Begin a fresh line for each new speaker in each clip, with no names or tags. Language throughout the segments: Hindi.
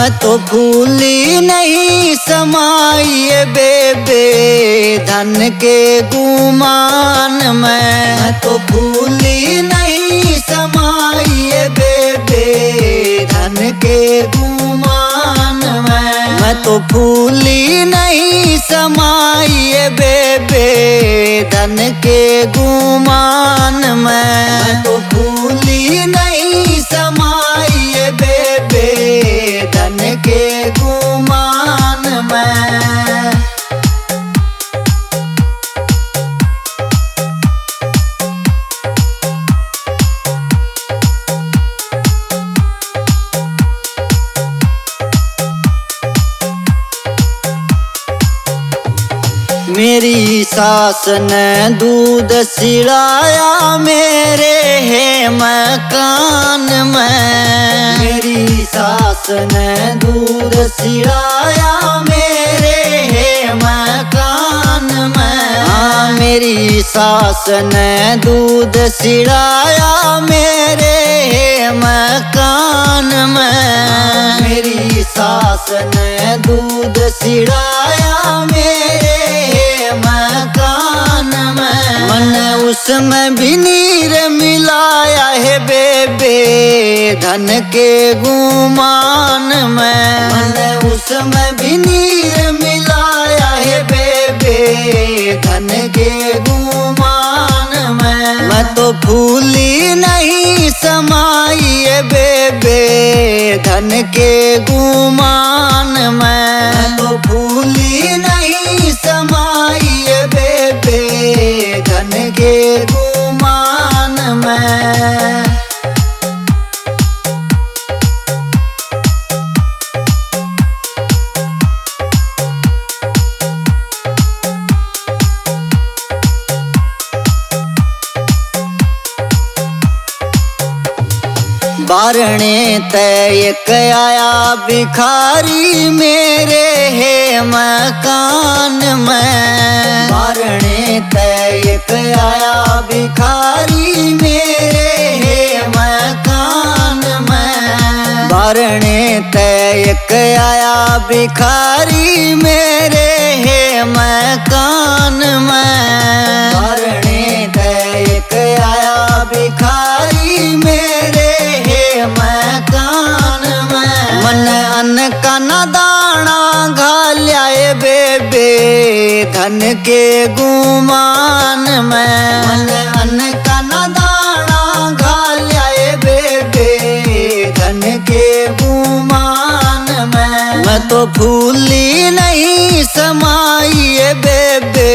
मैं तो फूली नहीं समाई बेबे धन के गुमान में। मैं तो फूली नहीं समाई बेबे धन के गुमान में। मैं तो फूली नहीं समाई बेबे धन के गुमान में। मैं तो फूली नहीं समाई बेबे धन के गुमान में। मेरी सास ने दूध सिड़ाया मेरे है मकान में। मेरी सास ने दूध सिड़ाया मेरे है मकान में। हाँ मेरी सास ने दूध सिड़ाया मेरे है मकान में। मेरी सास ने दूध सिड़ाया मेरे मकान में। मैंने उसमें भी नीर मिलाया है बेबे धन के गुमान में। मैंने उसमें भी नीर मिलाया है बेबे धन के गुमान में। मैं तो फूली नहीं समाई है बेबे धन के गुमान में। मैं तो फूली नहीं समाई है बेबे धन के गुमान में। बारणे तय आया भिखारी मेरे है मकान में। बारणे तय आया भिखारी मेरे है मकान में। बारणे तय आया भिखारी मेरे है मकान में। बारणे तय आया भिखारी मेरे मकान में। मन अन्न का न दाना घाल्या बेबे धन के गुमान में। मन अन्न का न दाना घाल्या बेबे धन के गुमान में। मैं तो फूली नहीं समाई बेबे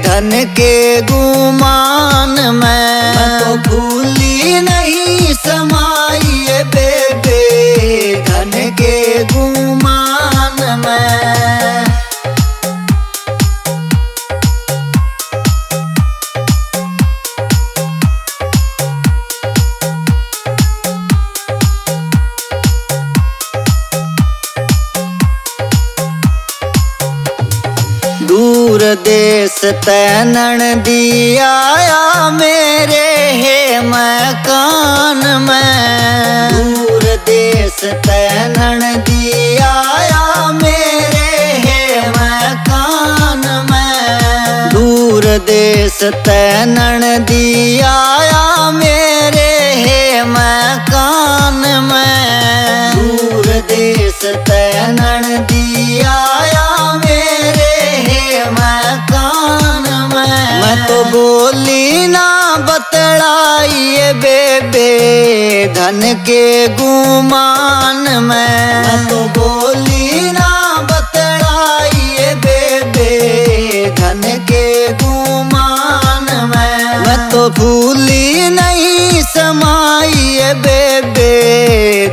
धन के गुमान में। मैं तो फूली नहीं समाई बेबे धन के गुमान में। दूर देश तैनन दिया मेरे है मकान में। दूर देश तैनन दिया मेरे है मकान में। दूर देश तैनन दिया मेरे है मकान में। दूर देश तैनन दिया मेरे है मकान में। मैं तो बोली ना बतलाई बेबे धन के गुमान में। मैं तो बोली ना बतलाई बेबे धन के गुमान में। मैं तो फूली नहीं समाई बेबे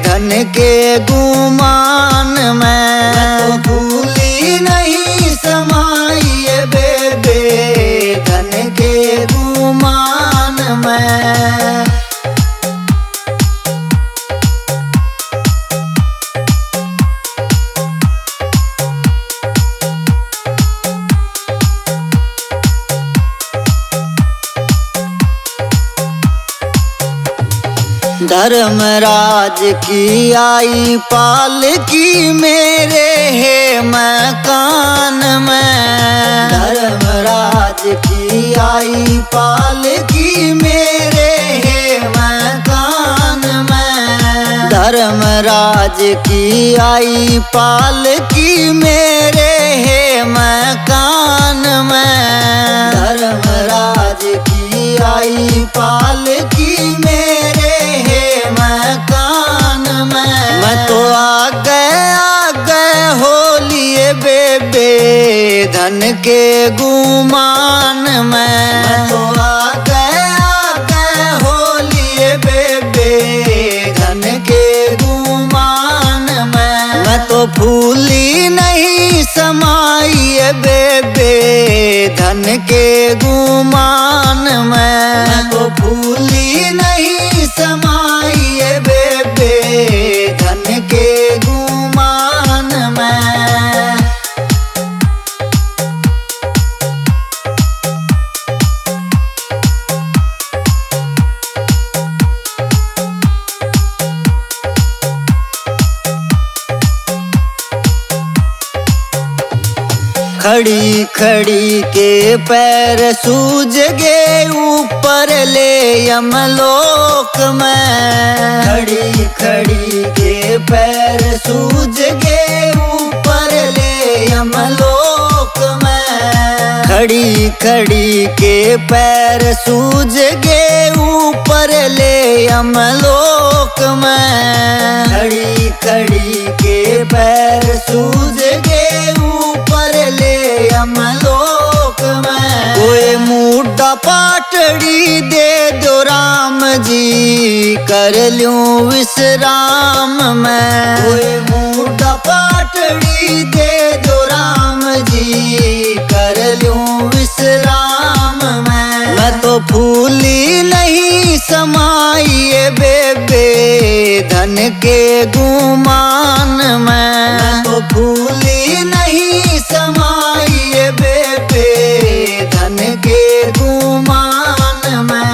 धन के गुमान में। मैं तो फूली नहीं समाई बेबे धन के गुमान में। धर्मराज की आई पालकी मेरे है मकान में। धर्मराज की आई पालकी मेरे है मकान में। धर्मराज की आई पालकी मेरे है मकान में। धर्मराज की आई पालकी मेरे है मकान में। मैं तो आ गए हो लिए बेबे धन के गुमान में। मैं तो आ गए हो लिए बेबे धन के गुमान में। मैं तो फूली नहीं समाई बेबे धन के गुमान में। मैं तो फूली नहीं समाई बेबे धन के गुमान में। खड़ी खड़ी के पैर सूज गए ऊपर ले यमलोक में। खड़ी खड़ी के पैर सूज गए ऊपर ले यमलोक में। खड़ी खड़ी के पैर सूज गए ऊपर ले यमलोक में। खड़ी खड़ी के पैर सूज गए ऊपर ले यमलोक में। कोई मुड्ढा पाटड़ी दे दो राम जी कर लूं विश्राम में। कोई मुड्ढा पाटड़ी दे दो राम जी कर लूं विश्राम में। मैं तो फूली नहीं समाई बेबे धन के गुमान में। मैं तो फूली नहीं समाई बेबे धन के गुमान में।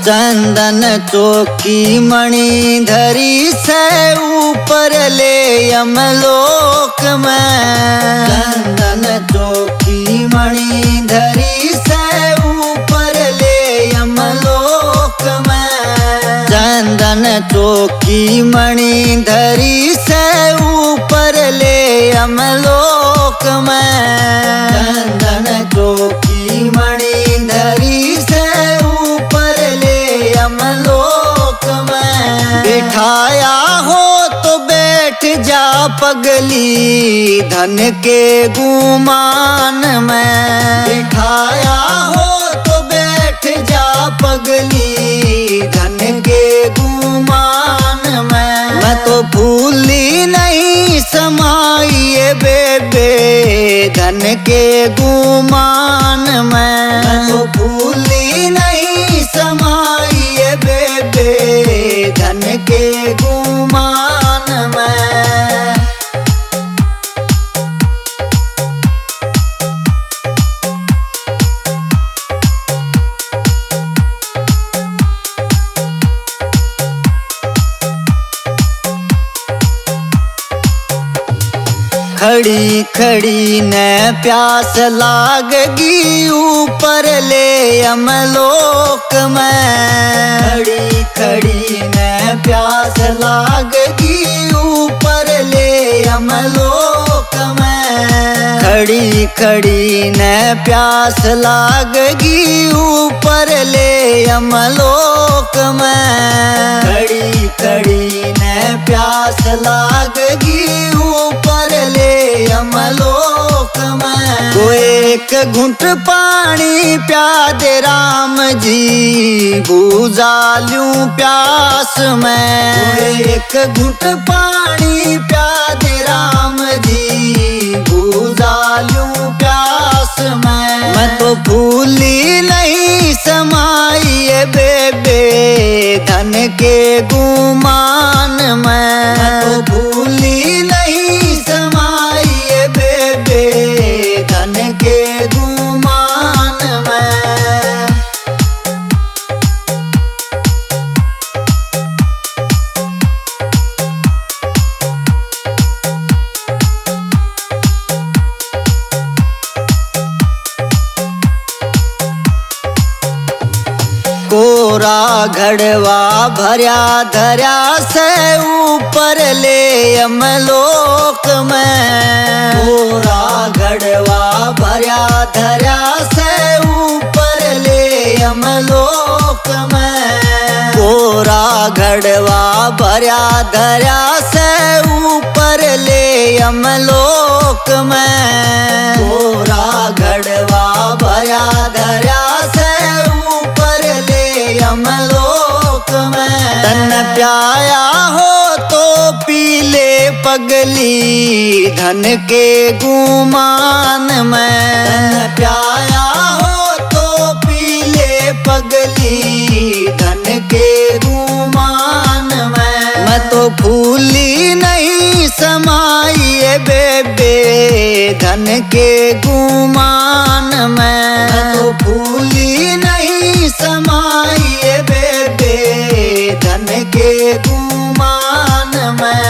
चंदन चौकी मणि धरी से ऊपर ले यमलोक में। चंदन चौकी मणि धरी से ऊपर ले यमलोक में। चंदन चौकी मणि धरी से ऊपर ले यमलोक में। चंदन चौकी मणि धरी से ऊपर ले यमलोक में। बिठाया हो तो बैठ जा पगली धन के गुमान में। बिठाया हो तो बैठ जा पगली धन के गुमान में। मैं तो फूली नहीं समाई बेबे धन के गुमान में। मैं तो फूली नहीं समाई बेबे धन के गुमान में। खड़ी खड़ी न प्यास लागगी ऊपर ले यमलोक में। खड़ी खड़ी न प्यास लागगी ऊपर ले यमलोक में। खड़ी खड़ी न प्यास लागगी ऊपर ले यमलोक में। खड़ी खड़ी न प्यास लागगी ऊपर ले यमलोक में। कोई एक घुंट पानी प्या दे राम जी बुझा लूं प्यास में। कोई एक घुंट पानी प्या दे राम जी बुझा लूं प्यास में। मैं तो फूली नहीं समाई बेबे धन के गुमान में। तो भूली नहीं समाई बेबे धन के गुमान में। कोरा घड़वा भर्या धर्या से ऊपर ले यमलोक में। कोरा घड़वा भर्या धर्या से ऊपर ले यमलोक में। कोरा घड़वा भर्या धर्या से ऊपर ले यमलोक में। कोरा घड़वा भर्या धर्या से यमलोक में। तन प्याया हो तो पीले पगली धन के गुमान में। तन प्याया हो तो पीले पगली धन के गुमान में। मैं तो भूली नहीं समाई बेबे धन के गुमान में। मैं तो भूली नहीं समाई बेबे धन के गुमान में।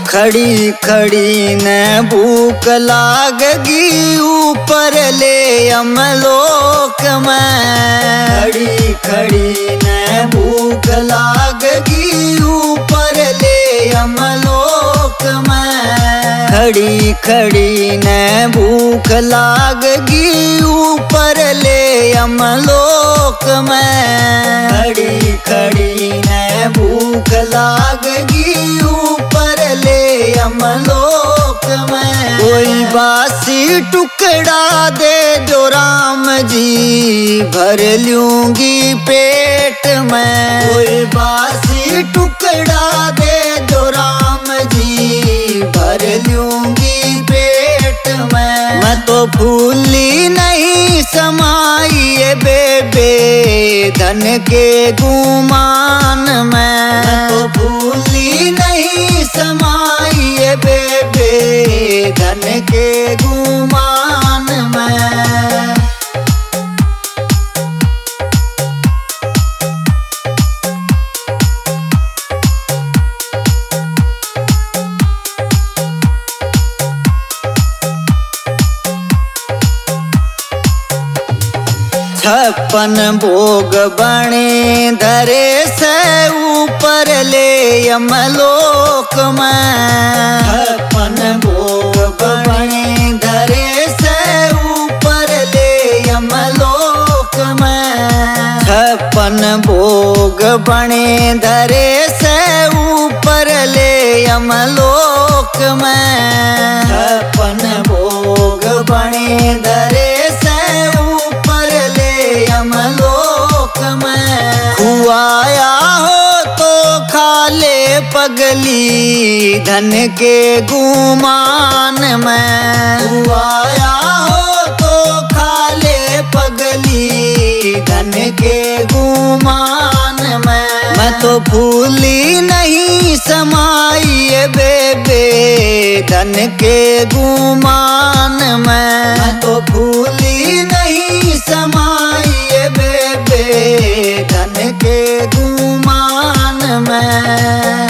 खड़ी खड़ी न भूख लागगी ऊपर ले यमलोक में। खड़ी खड़ी न भूख लागगी ऊपर ले यमलोक में। खड़ी खड़ी न भूख लागगी ऊपर ले यमलोक में। खड़ी खड़ी न भूख लागगी ऊपर ले यमलोक में। कोई बासी टुकड़ा दे दो राम जी भर लूंगी पेट में। कोई बासी टुकड़ा दे दो राम जी भर लूंगी पेट में। मैं तो भूली नहीं समाई बेबे धन के गुमान में। मैं तो भूली नहीं समाई बेबे धन के गुमान में। छप्पन भोग बने धरे से ऊपर ले यमलोक में। छप्पन भोग बने धरे से ऊपर ले यमलोक में। छप्पन भोग बने धरे से ऊपर ले यमलोक में। छप्पन भोग बने धरे से ऊपर ले यमलोक में। खुआया हो तो खा ले पगली धन के गुमान में। खुआया हो तो खा ले पगली धन के गुमान में। मैं तो भूली नहीं समाई बेबे धन के गुमान में। मैं तो भूली नहीं समाई बेबे धन के गुमान में।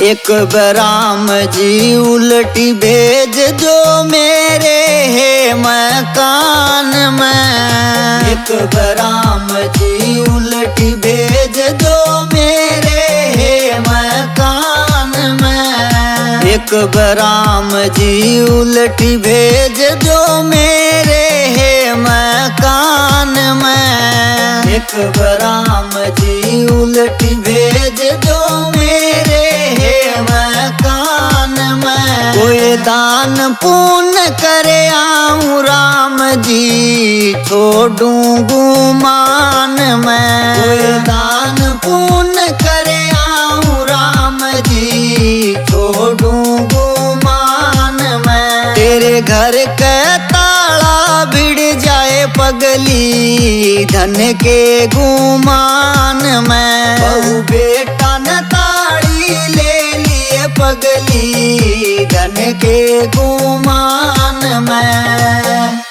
एक बराम जी उल्टी भेज जो मेरे है मकान में। एक बराम जी उल्टी भेज जो मेरे है मकान में। एक बराम जी उल्टी भेज जो मेरे है मकान में। एक एक बराम जी उल्टी भेज दो मेरे है मकान में। कोई दान पुण्य करे आऊं राम जी छोड़ूं गुमान में। कोई दान पुण्य करे आऊं राम जी छोड़ूं गुमान में। तेरे घर के ताला भिड़ जाए पगली धन के गुमान में। बहू बेटा न ताड़ी ले लिए पगली धन के गुमान में।